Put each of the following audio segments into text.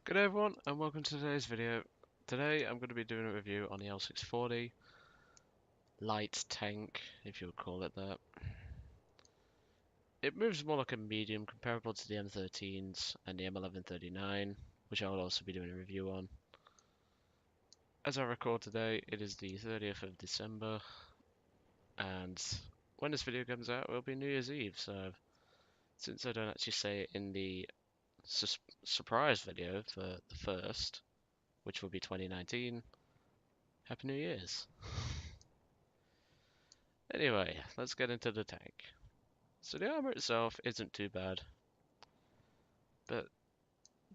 Good day everyone, and welcome to today's video. Today I'm going to be doing a review on the L640 light tank, if you would call it that. It moves more like a medium comparable to the M13s and the M1139, which I will also be doing a review on. As I record today, it is the 30th of December, and when this video comes out, it will be New Year's Eve, so since I don't actually say it in the surprise video for the first, which will be 2019, Happy New Year's. Anyway, let's get into the tank. So the armor itself isn't too bad, but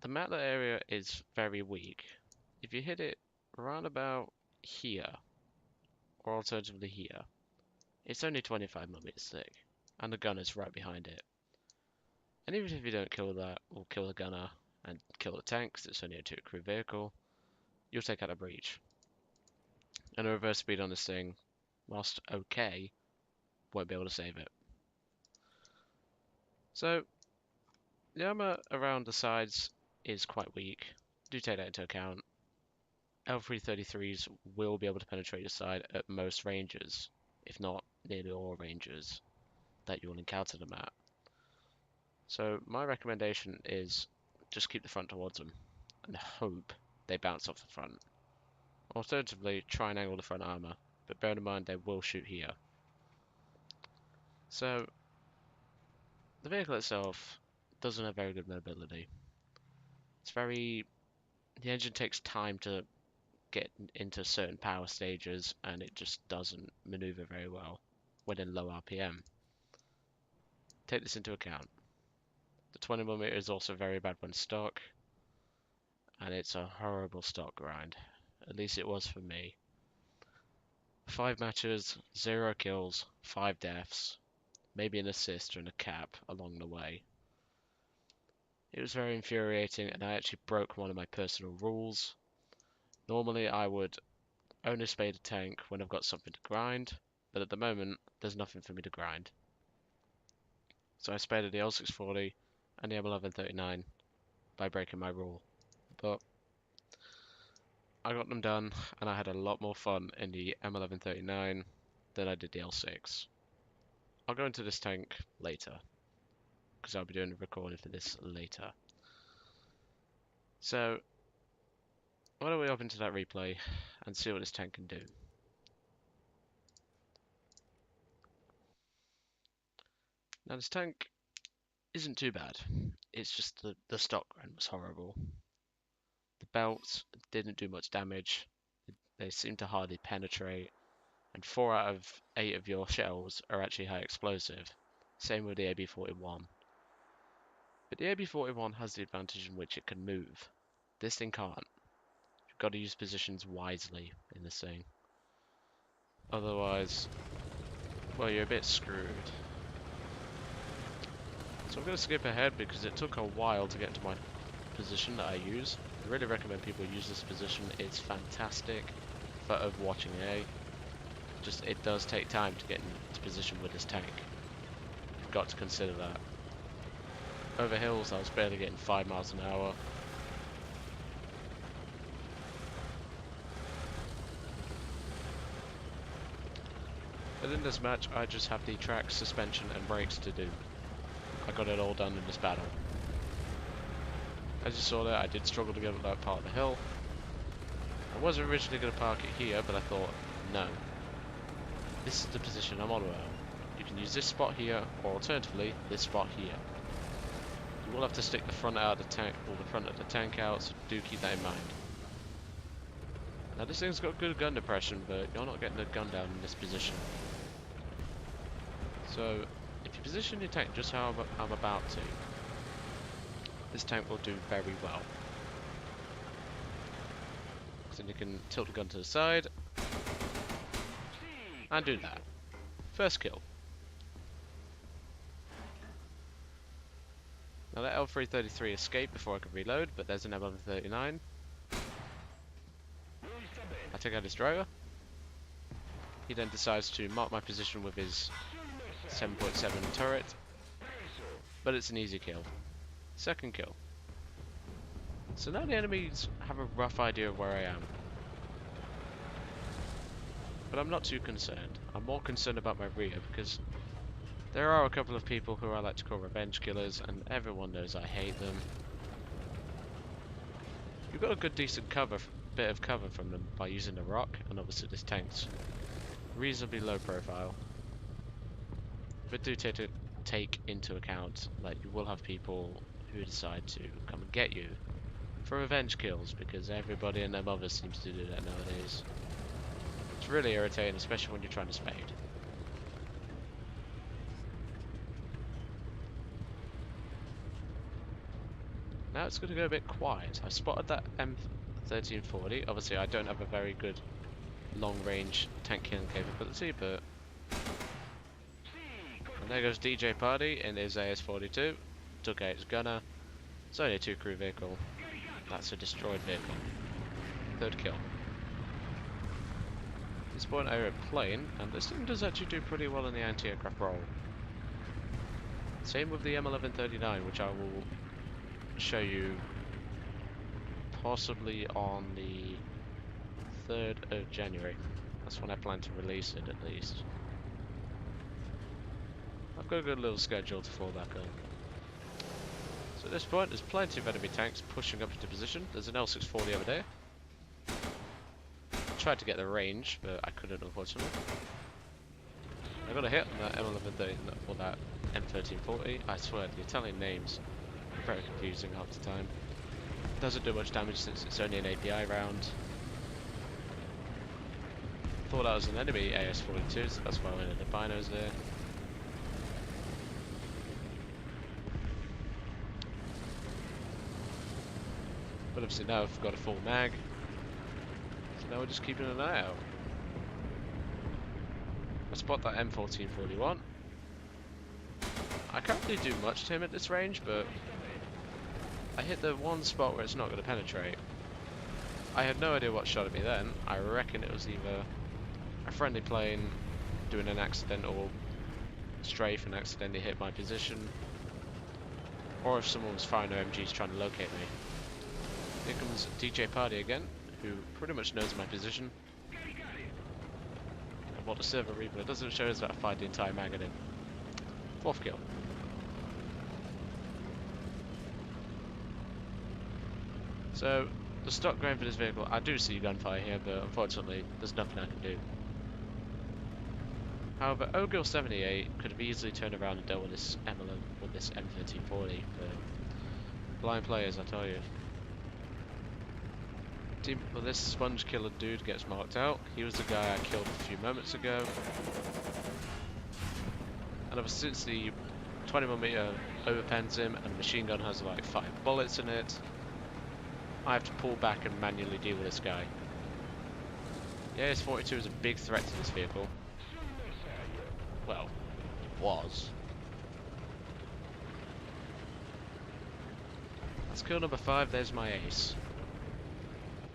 the matlet area is very weak. If you hit it around about here, or alternatively here, it's only 25mm thick, and the gun is right behind it. And even if you don't kill that, or kill the gunner, and kill the tank, because it's only a 2-crew vehicle, you'll take out a breach. And the reverse speed on this thing, whilst okay, won't be able to save it. So, the armor around the sides is quite weak. Do take that into account. L333s will be able to penetrate the side at most ranges, if not nearly all ranges that you will encounter them at. So my recommendation is just keep the front towards them and hope they bounce off the front. Alternatively, try and angle the front armor, but bear in mind they will shoot here. So the vehicle itself doesn't have very good mobility. The engine takes time to get into certain power stages, and it just doesn't maneuver very well when in low RPM. Take this into account. The 20mm is also very bad when stock, and it's a horrible stock grind. At least it was for me. 5 matches, 0 kills, 5 deaths, maybe an assist and a cap along the way. It was very infuriating, and I actually broke one of my personal rules. Normally I would only spade a tank when I've got something to grind, but at the moment there's nothing for me to grind. So I spaded the L640 and the M1139 by breaking my rule. But I got them done, and I had a lot more fun in the M1139 than I did the L6. I'll go into this tank later, because I'll be doing a recording for this later. So, why don't we hop into that replay and see what this tank can do. Now this tank isn't too bad, it's just the stock grind was horrible. The belts didn't do much damage, they seemed to hardly penetrate, and 4 out of 8 of your shells are actually high explosive. Same with the AB-41. But the AB-41 has the advantage in which it can move. This thing can't. You've got to use positions wisely in this thing. Otherwise, well, you're a bit screwed. So I'm going to skip ahead because it took a while to get into my position that I use. I really recommend people use this position. It's fantastic for overwatching A. Just, it does take time to get into position with this tank. You've got to consider that. Over hills, I was barely getting 5 miles an hour. But in this match, I just have the track, suspension, and brakes to do. I got it all done in this battle. As you saw there, I did struggle to get up that part of the hill. I was originally going to park it here, but I thought, no. This is the position I'm on about. You can use this spot here, or alternatively, this spot here. You will have to stick the front out of the tank, or the front of the tank out, so do keep that in mind. Now this thing's got good gun depression, but you're not getting the gun down in this position. So, if you position your tank just how I'm about to, this tank will do very well. So you can tilt the gun to the side, and do that. First kill. Now that L333 escaped before I could reload, but there's an M1139. I take out his driver. He then decides to mark my position with his 7.7 turret, but it's an easy kill. Second kill. So now the enemies have a rough idea of where I am. But I'm not too concerned. I'm more concerned about my rear because there are a couple of people who I like to call revenge killers, and everyone knows I hate them. You've got a good decent bit of cover from them by using the rock, and obviously this tank's reasonably low profile. But do take into account that you will have people who decide to come and get you for revenge kills, because everybody and their mother seems to do that nowadays. It's really irritating, especially when you're trying to spade. Now it's going to go a bit quiet. I spotted that M1340. Obviously I don't have a very good long-range tank killing capability, but... And there goes DJ Party in his AS-42. Took out his gunner. It's only a 2-crew vehicle. That's a destroyed vehicle. 3rd kill. At this point I hear a plane, and this thing does actually do pretty well in the anti-aircraft role. Same with the M1139, which I will show you possibly on the 3rd of January. That's when I plan to release it, at least. I've got a good little schedule to fall back on. So at this point, there's plenty of enemy tanks pushing up into position. There's an L640 over there. I tried to get the range, but I couldn't, unfortunately. I got a hit on that M1130, or that M1340. I swear, the Italian names are very confusing half the time. Doesn't do much damage since it's only an API round. Thought that was an enemy AS-42, so that's why I went into binos there. But obviously now I've got a full mag, so now we're just keeping an eye out. I spot that M1441. I can't really do much to him at this range, but I hit the one spot where it's not going to penetrate. I had no idea what shot at me then. I reckon it was either a friendly plane doing an accidental strafe and accidentally hit my position, or if someone was firing their MGs trying to locate me. Here comes DJ Party again, who pretty much knows my position. And what the server replay doesn't show is that I fired the entire mag at him. 4th kill. So, the stock going for this vehicle, I do see gunfire here, but unfortunately, there's nothing I can do. However, Ogil 78 could have easily turned around and dealt with this M1340, but blind players, I tell you. Well, this sponge killer dude gets marked out. He was the guy I killed a few moments ago. And ever since the 21mm overpens him and the machine gun has like 5 bullets in it, I have to pull back and manually deal with this guy. The AS-42 is a big threat to this vehicle. Well, it was. That's kill number 5, there's my ace.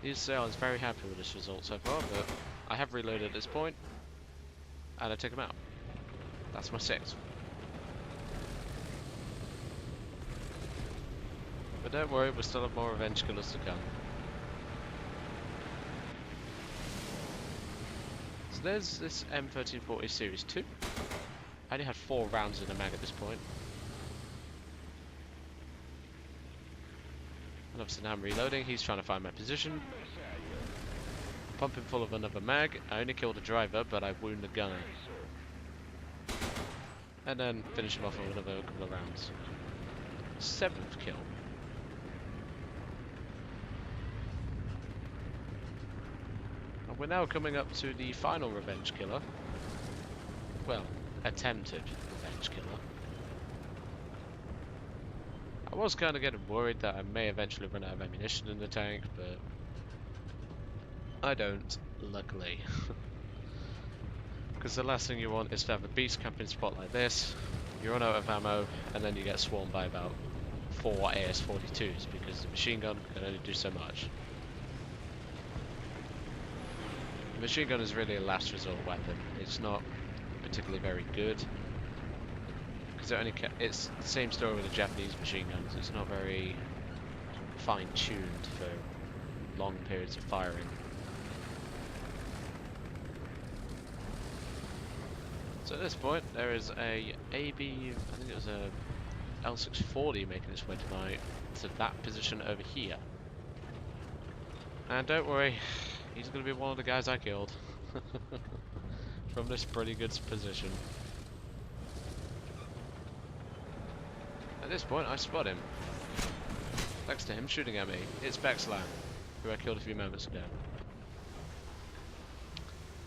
Needless to say, I was very happy with this result so far, but I have reloaded at this point, and I took him out. That's my 6th. But don't worry, we still have more revenge killers to come. So there's this M1340 Series 2. I only had 4 rounds in the mag at this point. And obviously now I'm reloading, he's trying to find my position. Pump him full of another mag. I only killed the driver, but I wound the gunner. And then finish him off with another couple of rounds. 7th kill. And we're now coming up to the final revenge killer. Well, attempted revenge killer. I was kind of getting worried that I may eventually run out of ammunition in the tank, but I don't, luckily. Because the last thing you want is to have a beast camping spot like this, you run out of ammo, and then you get swarmed by about 4 AS-42s, because the machine gun can only do so much. The machine gun is really a last resort weapon. It's not particularly very good. Because it's the same story with the Japanese machine guns. It's not very fine-tuned for long periods of firing. So at this point, there is a AB, I think it was a L640 making its way to that position over here. And don't worry, he's going to be one of the guys I killed from this pretty good position. At this point, I spot him. Next to him, shooting at me, it's Bexlan, who I killed a few moments ago.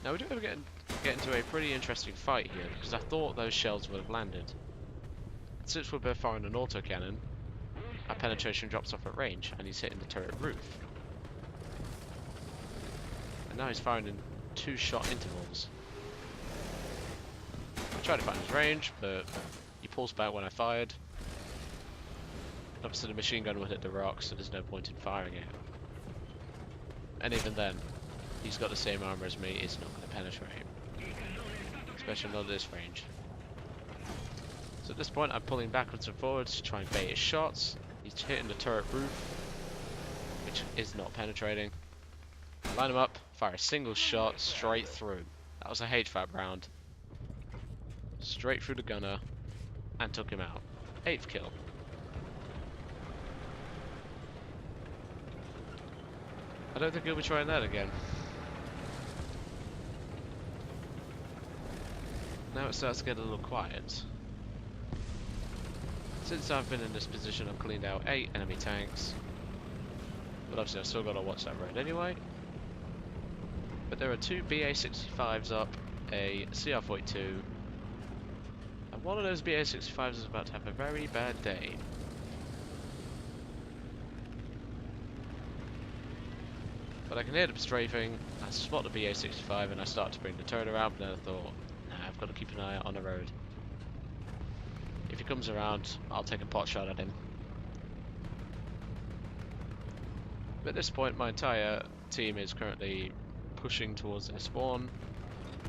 Now we do get into a pretty interesting fight here, because I thought those shells would have landed. Since we're both firing an autocannon, our penetration drops off at range, and he's hitting the turret roof. And now he's firing in 2-shot intervals. I tried to find his range, but he pulls back when I fired. Obviously the machine gun will hit the rock, so there's no point in firing it. And even then, he's got the same armor as me, it's not going to penetrate. Especially not at this range. So at this point I'm pulling backwards and forwards to try and bait his shots. He's hitting the turret roof, which is not penetrating. Line him up, fire a single shot straight through. That was a HVAP round. Straight through the gunner, and took him out. 8th kill. I don't think he'll be trying that again. Now it starts to get a little quiet. Since I've been in this position, I've cleaned out 8 enemy tanks. But obviously I've still got to watch that road anyway. But there are 2 BA-65s up, a CR-42, and one of those BA-65s is about to have a very bad day. But I can hear them strafing, I spot the BA-65 and I start to bring the turret around, but then I thought, nah, I've got to keep an eye out on the road. If he comes around, I'll take a pot shot at him. But at this point, my entire team is currently pushing towards their spawn.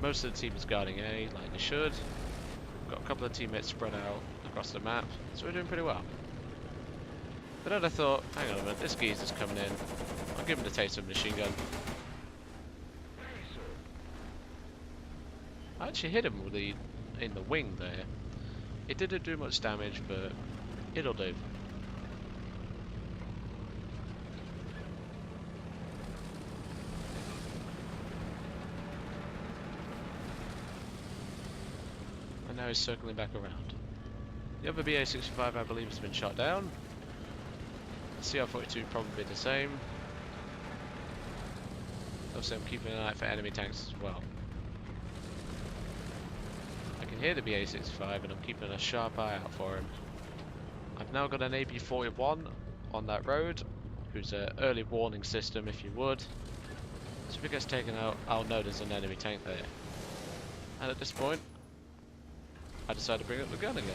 Most of the team is guarding A, like they should. Got a couple of teammates spread out across the map, so we're doing pretty well. But then I thought, hang on a minute, this geezer's coming in. I'll give him the taste of a machine gun. I actually hit him with in the wing there. It didn't do much damage, but it'll do. And now he's circling back around. The other BA-65 I believe has been shot down. The CR-42 probably the same. Also I'm keeping an eye for enemy tanks as well. I can hear the BA-65 and I'm keeping a sharp eye out for him. I've now got an AB-41 on that road, who's an early warning system if you would. So if it gets taken out, I'll know there's an enemy tank there. And at this point, I decide to bring up the gun again.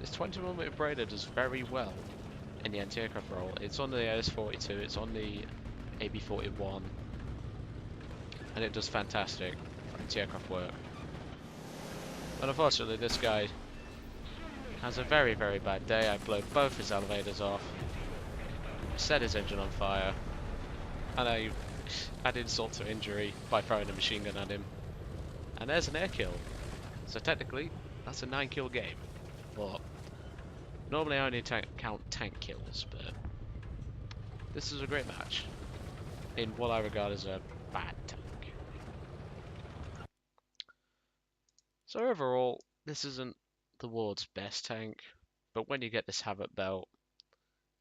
This 21mm Braider does very well in the anti-aircraft role. It's on the AS-42, it's on the AB-41, and it does fantastic for anti-aircraft work. But unfortunately this guy has a very, very bad day. I blow both his elevators off, set his engine on fire, and I add insult to injury by throwing a machine gun at him. And there's an air kill. So technically, that's a 9-kill game. But normally I only count tank kills, but this is a great match in what I regard as a bad tank. So overall, this isn't the world's best tank, but when you get this Havoc belt,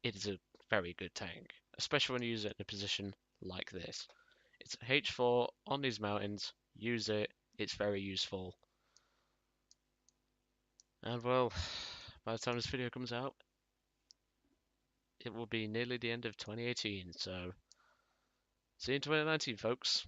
it is a very good tank, especially when you use it in a position like this. It's H4 on these mountains, use it, it's very useful. And well, by the time this video comes out, it will be nearly the end of 2018, so see you in 2019, folks.